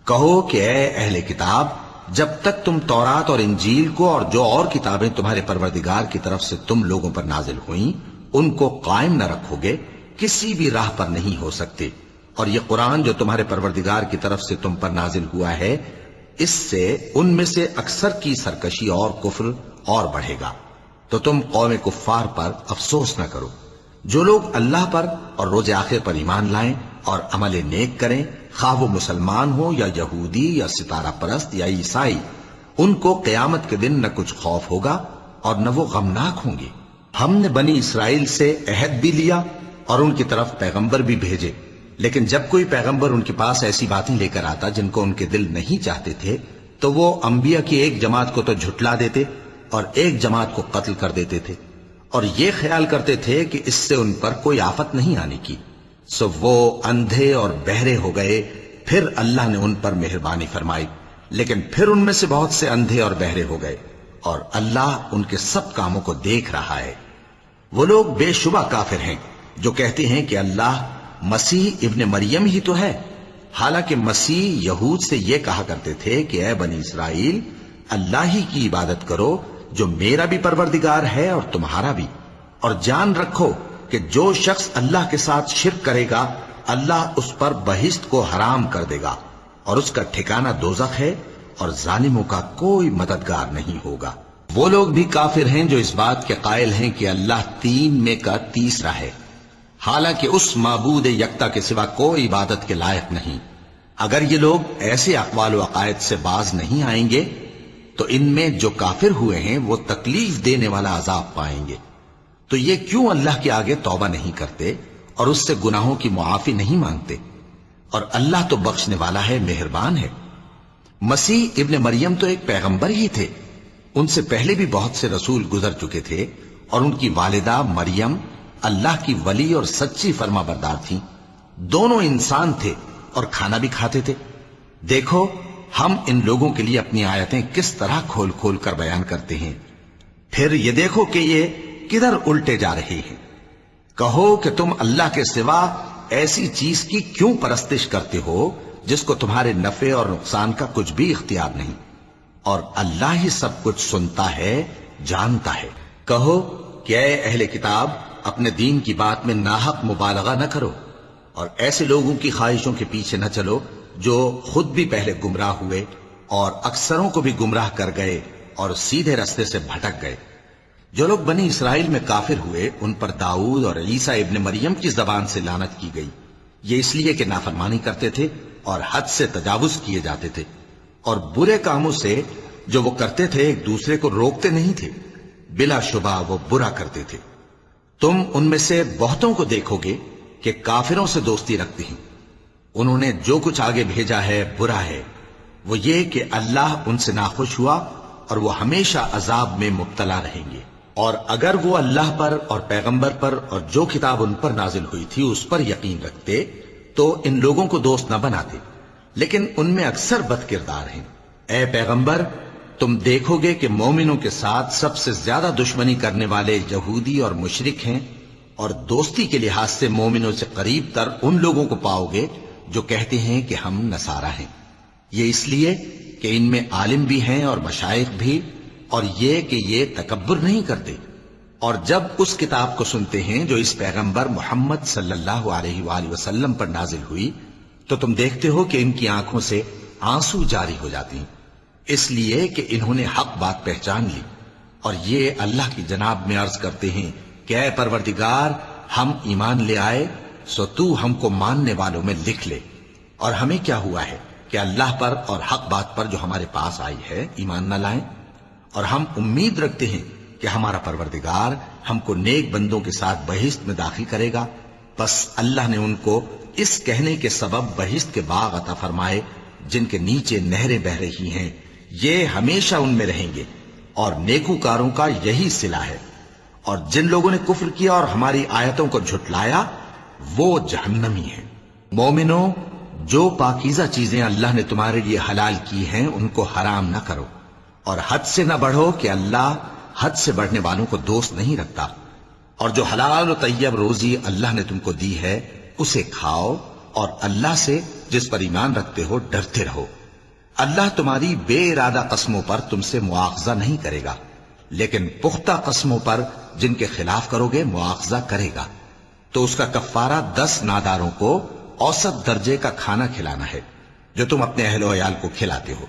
S1: کہو کہ اے اہل کتاب، جب تک تم تورات اور انجیل کو اور جو اور کتابیں تمہارے پروردگار کی طرف سے تم لوگوں پر نازل ہوئیں ان کو قائم نہ رکھو گے، کسی بھی راہ پر نہیں ہو سکتے۔ اور یہ قرآن جو تمہارے پروردگار کی طرف سے تم پر نازل ہوا ہے، اس سے ان میں سے اکثر کی سرکشی اور کفر اور بڑھے گا، تو تم قوم کفار پر افسوس نہ کرو۔ جو لوگ اللہ پر اور روز آخر پر ایمان لائیں اور عمل نیک کریں، خواہ وہ مسلمان ہو یا یہودی یا ستارہ پرست یا عیسائی، ان کو قیامت کے دن نہ کچھ خوف ہوگا اور نہ وہ غمناک ہوں گے۔ ہم نے بنی اسرائیل سے عہد بھی لیا اور ان کی طرف پیغمبر بھی بھیجے، لیکن جب کوئی پیغمبر ان کے پاس ایسی باتیں لے کر آتا جن کو ان کے دل نہیں چاہتے تھے تو وہ انبیاء کی ایک جماعت کو تو جھٹلا دیتے اور ایک جماعت کو قتل کر دیتے تھے، اور یہ خیال کرتے تھے کہ اس سے ان پر کوئی آفت نہیں آنے کی، سو وہ اندھے اور بہرے ہو گئے۔ پھر اللہ نے ان پر مہربانی فرمائی، لیکن پھر ان میں سے بہت سے اندھے اور بہرے ہو گئے، اور اللہ ان کے سب کاموں کو دیکھ رہا ہے۔ وہ لوگ بے شبہ کافر ہیں جو کہتے ہیں کہ اللہ مسیح ابن مریم ہی تو ہے، حالانکہ مسیح یہود سے یہ کہا کرتے تھے کہ اے بنی اسرائیل، اللہ ہی کی عبادت کرو جو میرا بھی پروردگار ہے اور تمہارا بھی، اور جان رکھو کہ جو شخص اللہ کے ساتھ شرک کرے گا اللہ اس پر بہشت کو حرام کر دے گا، اور اس کا ٹھکانہ دوزخ ہے، اور ظالموں کا کوئی مددگار نہیں ہوگا۔ وہ لوگ بھی کافر ہیں جو اس بات کے قائل ہیں کہ اللہ تین میں کا تیسرا ہے، حالانکہ اس معبود یکتا کے سوا کوئی عبادت کے لائق نہیں۔ اگر یہ لوگ ایسے اقوال و عقائد سے باز نہیں آئیں گے تو ان میں جو کافر ہوئے ہیں وہ تکلیف دینے والا عذاب پائیں گے۔ تو یہ کیوں اللہ کے آگے توبہ نہیں کرتے اور اس سے گناہوں کی معافی نہیں مانگتے؟ اور اللہ تو بخشنے والا ہے، مہربان ہے۔ مسیح ابن مریم تو ایک پیغمبر ہی تھے، ان سے پہلے بھی بہت سے رسول گزر چکے تھے، اور ان کی والدہ مریم اللہ کی ولی اور سچی فرما بردار تھیں۔ دونوں انسان تھے اور کھانا بھی کھاتے تھے۔ دیکھو ہم ان لوگوں کے لیے اپنی آیتیں کس طرح کھول کھول کر بیان کرتے ہیں، پھر یہ دیکھو کہ یہ کدھر الٹے جا رہے ہیں۔ کہو کہ تم اللہ کے سوا ایسی چیز کی کیوں پرستش کرتے ہو جس کو تمہارے نفع اور نقصان کا کچھ بھی اختیار نہیں، اور اللہ ہی سب کچھ سنتا ہے، جانتا ہے۔ کہو کہ اے اہل کتاب، اپنے دین کی بات میں ناحق مبالغہ نہ کرو، اور ایسے لوگوں کی خواہشوں کے پیچھے نہ چلو جو خود بھی پہلے گمراہ ہوئے اور اکثروں کو بھی گمراہ کر گئے اور سیدھے رستے سے بھٹک گئے۔ جو لوگ بنی اسرائیل میں کافر ہوئے ان پر داؤد اور عیسیٰ ابن مریم کی زبان سے لعنت کی گئی، یہ اس لیے کہ نافرمانی کرتے تھے اور حد سے تجاوز کیے جاتے تھے، اور برے کاموں سے جو وہ کرتے تھے ایک دوسرے کو روکتے نہیں تھے، بلا شبہ وہ برا کرتے تھے۔ تم ان میں سے بہتوں کو دیکھو گے کہ کافروں سے دوستی رکھتے ہیں، انہوں نے جو کچھ آگے بھیجا ہے برا ہے، وہ یہ کہ اللہ ان سے ناخوش ہوا اور وہ ہمیشہ عذاب میں مبتلا رہیں گے۔ اور اگر وہ اللہ پر اور پیغمبر پر اور جو کتاب ان پر نازل ہوئی تھی اس پر یقین رکھتے تو ان لوگوں کو دوست نہ بناتے، لیکن ان میں اکثر بد کردار ہیں۔ اے پیغمبر، تم دیکھو گے کہ مومنوں کے ساتھ سب سے زیادہ دشمنی کرنے والے یہودی اور مشرک ہیں، اور دوستی کے لحاظ سے مومنوں سے قریب تر ان لوگوں کو پاؤ گے جو کہتے ہیں کہ ہم نصارہ ہیں۔ یہ اس لیے کہ ان میں عالم بھی ہیں اور مشائخ بھی، اور یہ کہ یہ تکبر نہیں کرتے۔ اور جب اس کتاب کو سنتے ہیں جو اس پیغمبر محمد صلی اللہ علیہ وآلہ وسلم پر نازل ہوئی تو تم دیکھتے ہو کہ ان کی آنکھوں سے آنسو جاری ہو جاتی ہیں، اس لیے کہ انہوں نے حق بات پہچان لی، اور یہ اللہ کی جناب میں عرض کرتے ہیں کہ اے پروردگار، ہم ایمان لے آئے سو تو ہم کو ماننے والوں میں لکھ لے۔ اور ہمیں کیا ہوا ہے کہ اللہ پر اور حق بات پر جو ہمارے پاس آئی ہے ایمان نہ لائیں، اور ہم امید رکھتے ہیں کہ ہمارا پروردگار ہم کو نیک بندوں کے ساتھ بہشت میں داخل کرے گا۔ بس اللہ نے ان کو اس کہنے کے سبب بہشت کے باغ عطا فرمائے جن کے نیچے نہریں بہ رہی ہیں، یہ ہمیشہ ان میں رہیں گے، اور نیکوکاروں کا یہی صلہ ہے۔ اور جن لوگوں نے کفر کیا اور ہماری آیتوں کو جھٹلایا وہ جہنمی ہیں۔ مومنوں، جو پاکیزہ چیزیں اللہ نے تمہارے لیے حلال کی ہیں ان کو حرام نہ کرو، اور حد سے نہ بڑھو کہ اللہ حد سے بڑھنے والوں کو دوست نہیں رکھتا۔ اور جو حلال و طیب روزی اللہ نے تم کو دی ہے اسے کھاؤ، اور اللہ سے جس پر ایمان رکھتے ہو ڈرتے رہو۔ اللہ تمہاری بے ارادہ قسموں پر تم سے مواخذہ نہیں کرے گا، لیکن پختہ قسموں پر جن کے خلاف کرو گے مواخذہ کرے گا۔ تو اس کا کفارہ 10 ناداروں کو اوسط درجے کا کھانا کھلانا ہے جو تم اپنے اہل و عیال کو کھلاتے ہو،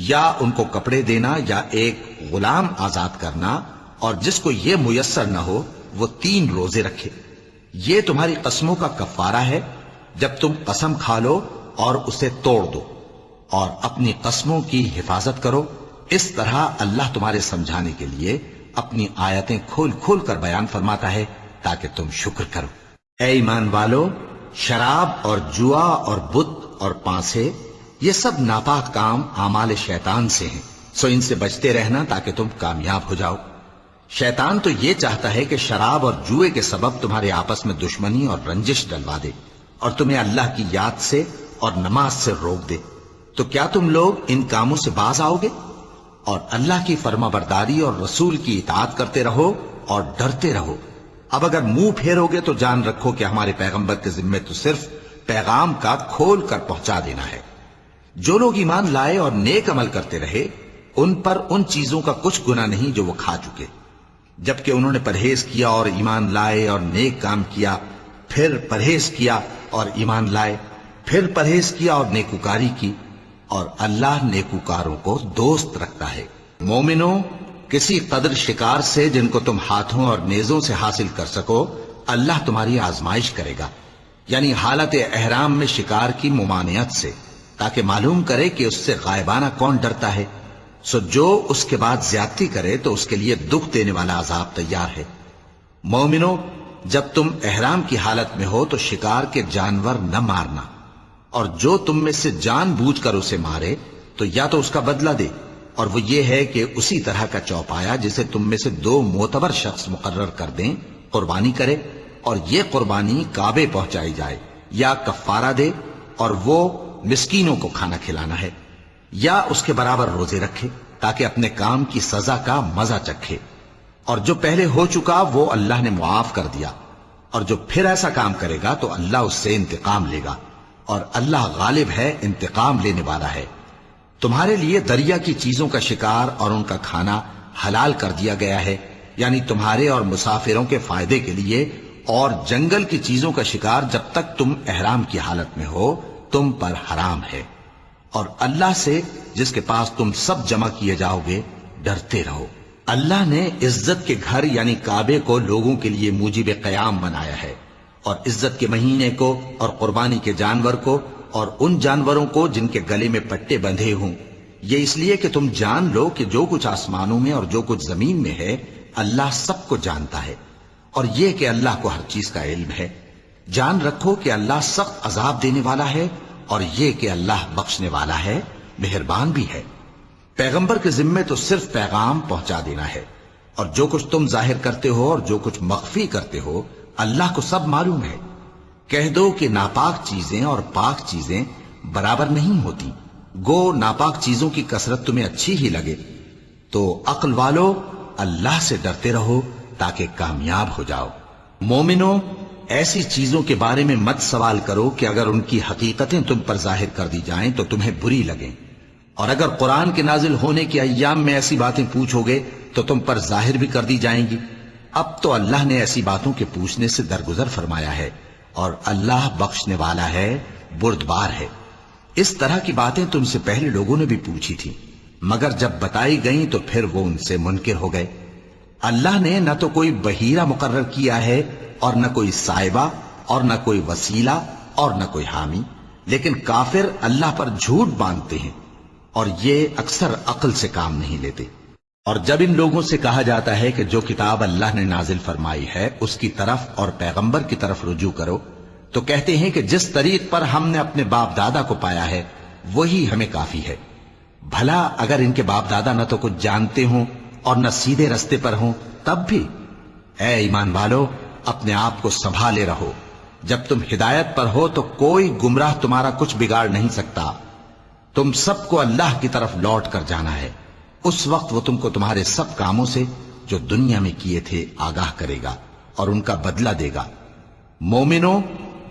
S1: یا ان کو کپڑے دینا، یا ایک غلام آزاد کرنا، اور جس کو یہ میسر نہ ہو وہ 3 روزے رکھے۔ یہ تمہاری قسموں کا کفارہ ہے جب تم قسم کھا لو اور اسے توڑ دو، اور اپنی قسموں کی حفاظت کرو۔ اس طرح اللہ تمہارے سمجھانے کے لیے اپنی آیتیں کھول کھول کر بیان فرماتا ہے تاکہ تم شکر کرو۔ اے ایمان والو، شراب اور جوا اور بت اور پانسے، یہ سب ناپاک کام اعمال شیطان سے ہیں، سو ان سے بچتے رہنا تاکہ تم کامیاب ہو جاؤ۔ شیطان تو یہ چاہتا ہے کہ شراب اور جوئے کے سبب تمہارے آپس میں دشمنی اور رنجش ڈلوا دے، اور تمہیں اللہ کی یاد سے اور نماز سے روک دے۔ تو کیا تم لوگ ان کاموں سے باز آؤ گے؟ اور اللہ کی فرما برداری اور رسول کی اطاعت کرتے رہو اور ڈرتے رہو۔ اب اگر منہ پھیرو گے تو جان رکھو کہ ہمارے پیغمبر کے ذمے تو صرف پیغام کا کھول کر پہنچا دینا ہے۔ جو لوگ ایمان لائے اور نیک عمل کرتے رہے ان پر ان چیزوں کا کچھ گناہ نہیں جو وہ کھا چکے، جبکہ انہوں نے پرہیز کیا اور ایمان لائے اور نیک کام کیا، پھر پرہیز کیا اور ایمان لائے، پھر پرہیز کیا اور نیکوکاری کی، اور اللہ نیکوکاروں کو دوست رکھتا ہے۔ مومنوں، کسی قدر شکار سے جن کو تم ہاتھوں اور نیزوں سے حاصل کر سکو اللہ تمہاری آزمائش کرے گا، یعنی حالت احرام میں شکار کی ممانعت سے، تاکہ معلوم کرے کہ اس سے غائبانہ کون ڈرتا ہے۔ سو جو اس کے بعد زیادتی کرے تو اس کے لیے دکھ دینے والا عذاب تیار ہے۔ مومنوں، جب تم احرام کی حالت میں ہو تو شکار کے جانور نہ مارنا، اور جو تم میں سے جان بوجھ کر اسے مارے تو یا تو اس کا بدلہ دے، اور وہ یہ ہے کہ اسی طرح کا چوپایا جسے تم میں سے 2 معتبر شخص مقرر کر دیں قربانی کرے، اور یہ قربانی کعبے پہنچائی جائے، یا کفارہ دے اور وہ مسکینوں کو کھانا کھلانا ہے، یا اس کے برابر روزے رکھے تاکہ اپنے کام کی سزا کا مزہ چکھے۔ اور جو پہلے ہو چکا وہ اللہ نے معاف کر دیا، اور جو پھر ایسا کام کرے گا تو اللہ اس سے انتقام لے گا، اور اللہ غالب ہے، انتقام لینے والا ہے۔ تمہارے لیے دریا کی چیزوں کا شکار اور ان کا کھانا حلال کر دیا گیا ہے، یعنی تمہارے اور مسافروں کے فائدے کے لیے، اور جنگل کی چیزوں کا شکار جب تک تم احرام کی حالت میں ہو تم پر حرام ہے۔ اور اللہ سے جس کے پاس تم سب جمع کیے جاؤ گے ڈرتے رہو۔ اللہ نے عزت کے گھر یعنی کعبے کو لوگوں کے لیے موجب قیام بنایا ہے، اور عزت کے مہینے کو اور قربانی کے جانور کو اور ان جانوروں کو جن کے گلے میں پٹے بندھے ہوں، یہ اس لیے کہ تم جان لو کہ جو کچھ آسمانوں میں اور جو کچھ زمین میں ہے اللہ سب کو جانتا ہے، اور یہ کہ اللہ کو ہر چیز کا علم ہے۔ جان رکھو کہ اللہ سخت عذاب دینے والا ہے، اور یہ کہ اللہ بخشنے والا ہے، مہربان بھی ہے۔ پیغمبر کے ذمے تو صرف پیغام پہنچا دینا ہے، اور جو کچھ تم ظاہر کرتے ہو اور جو کچھ مخفی کرتے ہو اللہ کو سب معلوم ہے۔ کہہ دو کہ ناپاک چیزیں اور پاک چیزیں برابر نہیں ہوتی، گو ناپاک چیزوں کی کثرت تمہیں اچھی ہی لگے، تو عقل والو اللہ سے ڈرتے رہو تاکہ کامیاب ہو جاؤ۔ مومنو، ایسی چیزوں کے بارے میں مت سوال کرو کہ اگر ان کی حقیقتیں تم پر ظاہر کر دی جائیں تو تمہیں بری لگیں، اور اگر قرآن کے نازل ہونے کے ایام میں ایسی باتیں پوچھو گے تو تم پر ظاہر بھی کر دی جائیں گی۔ اب تو اللہ نے ایسی باتوں کے پوچھنے سے درگزر فرمایا ہے، اور اللہ بخشنے والا ہے، بردبار ہے۔ اس طرح کی باتیں تم سے پہلے لوگوں نے بھی پوچھی تھی، مگر جب بتائی گئیں تو پھر وہ ان سے منکر ہو گئے۔ اللہ نے نہ تو کوئی بحیرہ مقرر کیا ہے اور نہ کوئی سائبہ اور نہ کوئی وسیلہ اور نہ کوئی حامی، لیکن کافر اللہ پر جھوٹ باندھتے ہیں اور یہ اکثر عقل سے کام نہیں لیتے۔ اور جب ان لوگوں سے کہا جاتا ہے کہ جو کتاب اللہ نے نازل فرمائی ہے اس کی طرف اور پیغمبر کی طرف رجوع کرو، تو کہتے ہیں کہ جس طریق پر ہم نے اپنے باپ دادا کو پایا ہے وہی ہمیں کافی ہے۔ بھلا اگر ان کے باپ دادا نہ تو کچھ جانتے ہوں اور نہ سیدھے رستے پر ہوں تب بھی؟ اے ایمان والو، اپنے آپ کو سنبھالے رہو، جب تم ہدایت پر ہو تو کوئی گمراہ تمہارا کچھ بگاڑ نہیں سکتا۔ تم سب کو اللہ کی طرف لوٹ کر جانا ہے، اس وقت وہ تم کو تمہارے سب کاموں سے جو دنیا میں کیے تھے آگاہ کرے گا اور ان کا بدلہ دے گا۔ مومنو،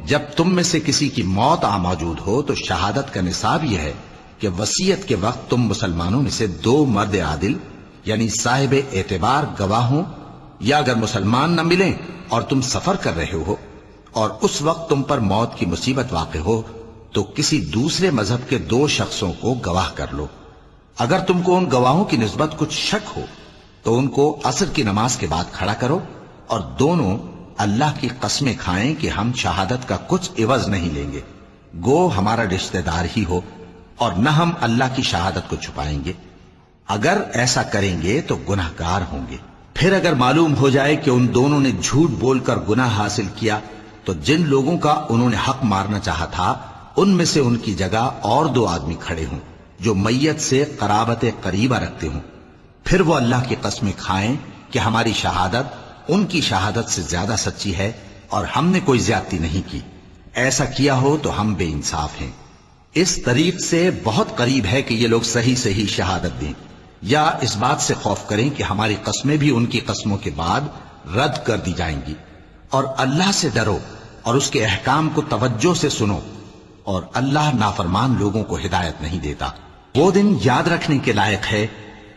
S1: جب تم میں سے کسی کی موت آ موجود ہو تو شہادت کا نصاب یہ ہے کہ وصیت کے وقت تم مسلمانوں میں سے 2 مرد عادل یعنی صاحب اعتبار گواہ ہوں، یا اگر مسلمان نہ ملیں اور تم سفر کر رہے ہو اور اس وقت تم پر موت کی مصیبت واقع ہو تو کسی دوسرے مذہب کے 2 شخصوں کو گواہ کر لو۔ اگر تم کو ان گواہوں کی نسبت کچھ شک ہو تو ان کو عصر کی نماز کے بعد کھڑا کرو اور دونوں اللہ کی قسمیں کھائیں کہ ہم شہادت کا کچھ عوض نہیں لیں گے، گو ہمارا رشتہ دار ہی ہو، اور نہ ہم اللہ کی شہادت کو چھپائیں گے۔ اگر ایسا کریں گے تو گناہ گار ہوں گے۔ پھر اگر معلوم ہو جائے کہ ان دونوں نے جھوٹ بول کر گناہ حاصل کیا تو جن لوگوں کا انہوں نے حق مارنا چاہا تھا ان میں سے ان کی جگہ اور 2 آدمی کھڑے ہوں جو میت سے قرابت قریبہ رکھتے ہوں، پھر وہ اللہ کی قسمیں کھائیں کہ ہماری شہادت ان کی شہادت سے زیادہ سچی ہے اور ہم نے کوئی زیادتی نہیں کی۔ ایسا کیا ہو تو ہم بے انصاف ہیں۔ اس طریق سے بہت قریب ہے کہ یہ لوگ صحیح صحیح شہادت دیں، یا اس بات سے خوف کریں کہ ہماری قسمیں بھی ان کی قسموں کے بعد رد کر دی جائیں گی۔ اور اللہ سے ڈرو اور اس کے احکام کو توجہ سے سنو، اور اللہ نافرمان لوگوں کو ہدایت نہیں دیتا۔ وہ دن یاد رکھنے کے لائق ہے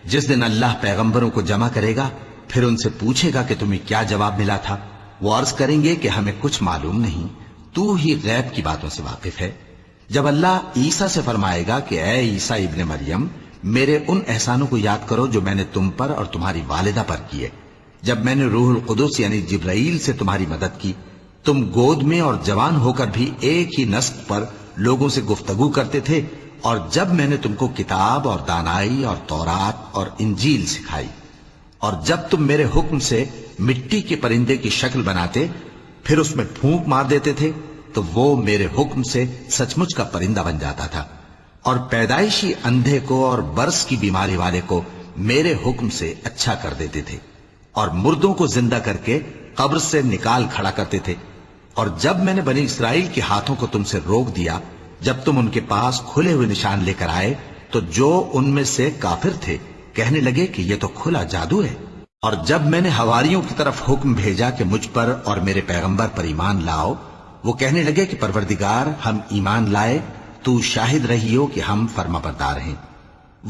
S1: جس دن اللہ پیغمبروں کو جمع کرے گا، پھر ان سے پوچھے گا کہ تمہیں کیا جواب ملا تھا۔ وہ عرض کریں گے کہ ہمیں کچھ معلوم نہیں، تو ہی غیب کی باتوں سے واقف ہے۔ جب اللہ عیسیٰ سے فرمائے گا کہ اے عیسیٰ ابن مریم، میرے ان احسانوں کو یاد کرو جو میں نے تم پر اور تمہاری والدہ پر کیے، جب میں نے روح القدس یعنی جبرائیل سے تمہاری مدد کی، تم گود میں اور جوان ہو کر بھی ایک ہی نسق پر لوگوں سے گفتگو کرتے تھے، اور جب میں نے تم کو کتاب اور دانائی اور تورات اور انجیل سکھائی، اور جب تم میرے حکم سے مٹی کے پرندے کی شکل بناتے پھر اس میں پھونک مار دیتے تھے تو وہ میرے حکم سے سچ مچ کا پرندہ بن جاتا تھا، اور پیدائشی اندھے کو اور برس کی بیماری والے کو میرے حکم سے اچھا کر دیتے تھے، اور مردوں کو زندہ کر کے قبر سے نکال کھڑا کرتے تھے۔ اور جب میں نے بنی اسرائیل کے ہاتھوں کو تم سے روک دیا جب تم ان کے پاس کھلے ہوئے نشان لے کر آئے تو جو ان میں سے کافر تھے کہنے لگے کہ یہ تو کھلا جادو ہے۔ اور جب میں نے حواریوں کی طرف حکم بھیجا کہ مجھ پر اور میرے پیغمبر پر ایمان لاؤ، وہ کہنے لگے کہ پروردگار، ہم ایمان لائے، تو شاہد رہی ہو کہ ہم فرما بردار ہیں۔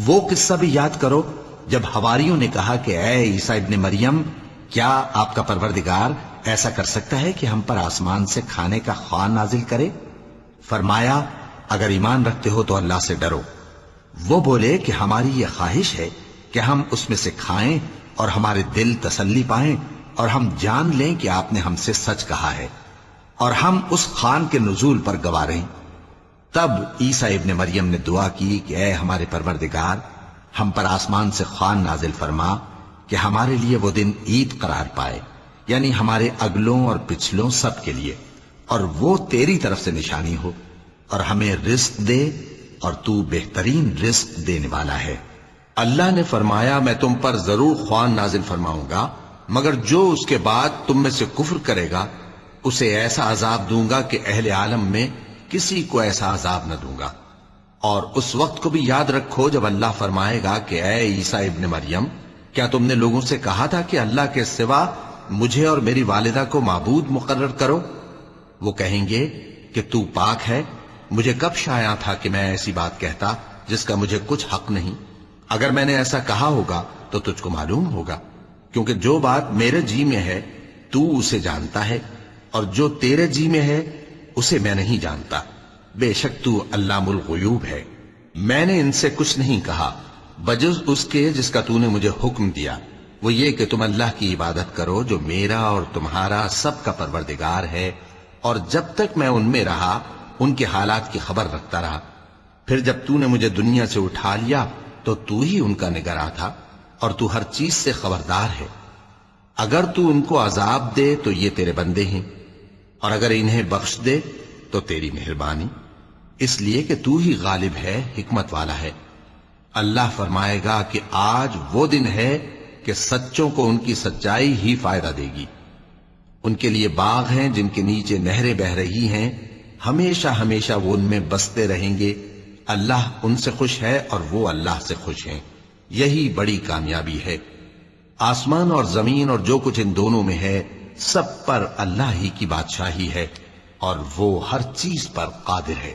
S1: وہ قصہ بھی یاد کرو جب حواریوں نے کہا کہ اے عیسیٰ ابن مریم، کیا آپ کا پروردگار ایسا کر سکتا ہے کہ ہم پر آسمان سے کھانے کا خوان نازل کرے؟ فرمایا، اگر ایمان رکھتے ہو تو اللہ سے ڈرو۔ وہ بولے کہ ہماری یہ خواہش ہے کہ ہم اس میں سے کھائیں اور ہمارے دل تسلی پائیں اور ہم جان لیں کہ آپ نے ہم سے سچ کہا ہے۔ اور ہم اس خان کے نزول پر گواہ رہیں۔ تب عیسیٰ ابن مریم نے دعا کی کہ اے ہمارے پروردگار، ہم پر آسمان سے خوان نازل فرما کہ ہمارے لیے وہ دن عید قرار پائے، یعنی ہمارے اگلوں اور پچھلوں سب کے لیے، اور وہ تیری طرف سے نشانی ہو، اور ہمیں رزق دے، اور تو بہترین رزق دینے والا ہے۔ اللہ نے فرمایا میں تم پر ضرور خوان نازل فرماؤں گا، مگر جو اس کے بعد تم میں سے کفر کرے گا اسے ایسا عذاب دوں گا کہ اہل عالم میں کسی کو ایسا عذاب نہ دوں گا۔ اور اس وقت کو بھی یاد رکھو جب اللہ فرمائے گا کہ اے عیسیٰ ابن مریم، کیا تم نے لوگوں سے کہا تھا کہ اللہ کے سوا مجھے اور میری والدہ کو معبود مقرر کرو؟ وہ کہیں گے کہ تو پاک ہے، مجھے کب شایع تھا کہ میں ایسی بات کہتا جس کا مجھے کچھ حق نہیں۔ اگر میں نے ایسا کہا ہوگا تو تجھ کو معلوم ہوگا، کیونکہ جو بات میرے جی میں ہے تو اسے جانتا ہے، اور جو تیرے جی میں ہے اسے میں نہیں جانتا۔ بے شک تو علام الغیوب ہے۔ میں نے ان سے کچھ نہیں کہا بجز اس کے جس کا تو نے مجھے حکم دیا، وہ یہ کہ تم اللہ کی عبادت کرو جو میرا اور تمہارا سب کا پروردگار ہے، اور جب تک میں ان میں رہا ان کے حالات کی خبر رکھتا رہا۔ پھر جب تو نے مجھے دنیا سے اٹھا لیا تو تو ہی ان کا نگراں تھا، اور تو ہر چیز سے خبردار ہے۔ اگر تو ان کو عذاب دے تو یہ تیرے بندے ہیں، اور اگر انہیں بخش دے تو تیری مہربانی، اس لیے کہ تو ہی غالب ہے، حکمت والا ہے۔ اللہ فرمائے گا کہ آج وہ دن ہے کہ سچوں کو ان کی سچائی ہی فائدہ دے گی۔ ان کے لیے باغ ہیں جن کے نیچے نہریں بہ رہی ہیں، ہمیشہ ہمیشہ وہ ان میں بستے رہیں گے۔ اللہ ان سے خوش ہے اور وہ اللہ سے خوش ہیں، یہی بڑی کامیابی ہے۔ آسمان اور زمین اور جو کچھ ان دونوں میں ہے سب پر اللہ ہی کی بادشاہی ہے، اور وہ ہر چیز پر قادر ہے۔